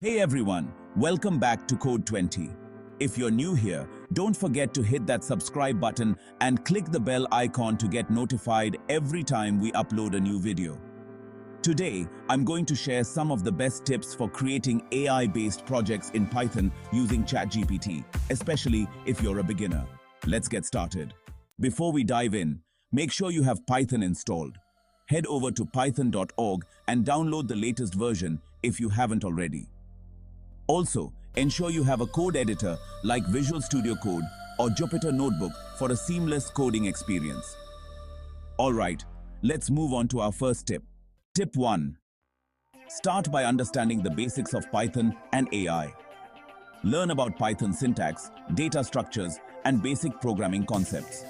Hey everyone, welcome back to Code 20. If you're new here, don't forget to hit that subscribe button and click the bell icon to get notified every time we upload a new video. Today, I'm going to share some of the best tips for creating AI-based projects in Python using ChatGPT, especially if you're a beginner. Let's get started. Before we dive in, make sure you have Python installed. Head over to python.org and download the latest version if you haven't already. Also, ensure you have a code editor like Visual Studio Code or Jupyter Notebook for a seamless coding experience. Alright, let's move on to our first tip. Tip 1. Start by understanding the basics of Python and AI. Learn about Python syntax, data structures, and basic programming concepts.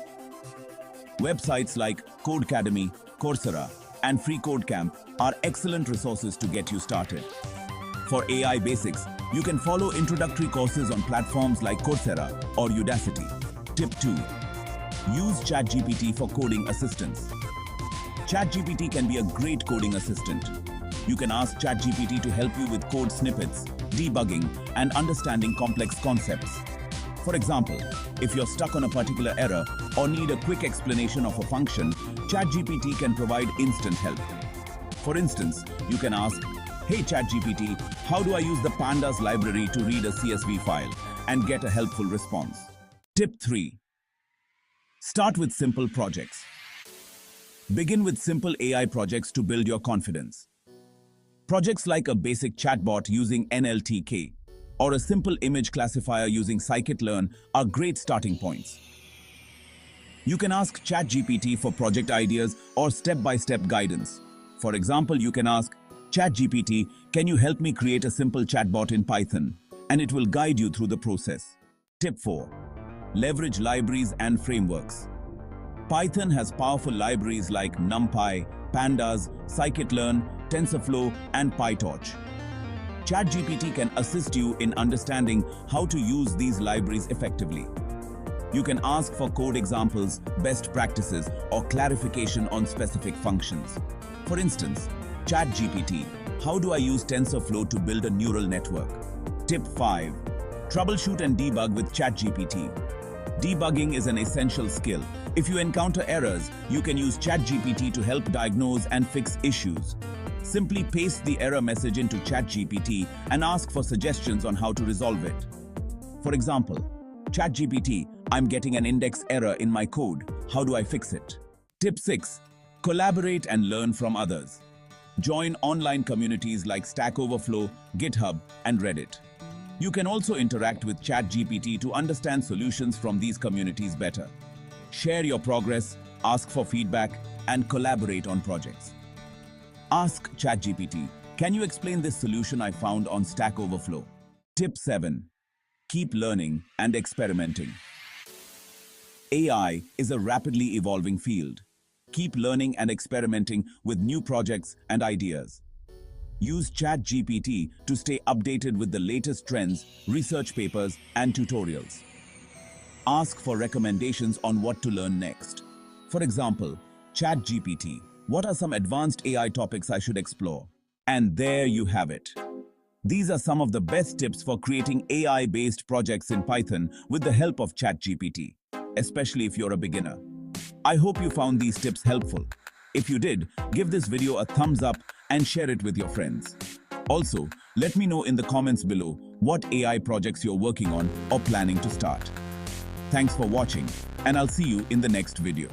Websites like Codecademy, Coursera, and FreeCodeCamp are excellent resources to get you started. For AI basics, you can follow introductory courses on platforms like Coursera or Udacity. Tip 2. Use ChatGPT for coding assistance. ChatGPT can be a great coding assistant. You can ask ChatGPT to help you with code snippets, debugging, and understanding complex concepts. For example, if you're stuck on a particular error or need a quick explanation of a function, ChatGPT can provide instant help. For instance, you can ask, "Hey ChatGPT, how do I use the pandas library to read a CSV file?" and get a helpful response. Tip 3. Start with simple projects. Begin with simple AI projects to build your confidence. Projects like a basic chatbot using NLTK or a simple image classifier using scikit-learn are great starting points. You can ask ChatGPT for project ideas or step-by-step guidance. For example, you can ask, "ChatGPT, can you help me create a simple chatbot in Python?" and it will guide you through the process. Tip 4. Leverage libraries and frameworks. Python has powerful libraries like NumPy, Pandas, scikit-learn, TensorFlow, and PyTorch. ChatGPT can assist you in understanding how to use these libraries effectively. You can ask for code examples, best practices, or clarification on specific functions. For instance, ChatGPT, how do I use TensorFlow to build a neural network? Tip 5. Troubleshoot and debug with ChatGPT. Debugging is an essential skill. If you encounter errors, you can use ChatGPT to help diagnose and fix issues. Simply paste the error message into ChatGPT and ask for suggestions on how to resolve it. For example, "ChatGPT, I'm getting an index error in my code. How do I fix it?" Tip 6. Collaborate and learn from others. Join online communities like Stack Overflow, GitHub, and Reddit. You can also interact with ChatGPT to understand solutions from these communities better. Share your progress, ask for feedback, and collaborate on projects. Ask ChatGPT, "Can you explain this solution I found on Stack Overflow?" Tip 7. Keep learning and experimenting. AI is a rapidly evolving field. Keep learning and experimenting with new projects and ideas. Use ChatGPT to stay updated with the latest trends, research papers, and tutorials. Ask for recommendations on what to learn next. For example, ChatGPT, "What are some advanced AI topics I should explore?" And there you have it. These are some of the best tips for creating AI-based projects in Python with the help of ChatGPT, especially if you're a beginner. I hope you found these tips helpful. If you did, give this video a thumbs up and share it with your friends. Also, let me know in the comments below what AI projects you're working on or planning to start. Thanks for watching, and I'll see you in the next video.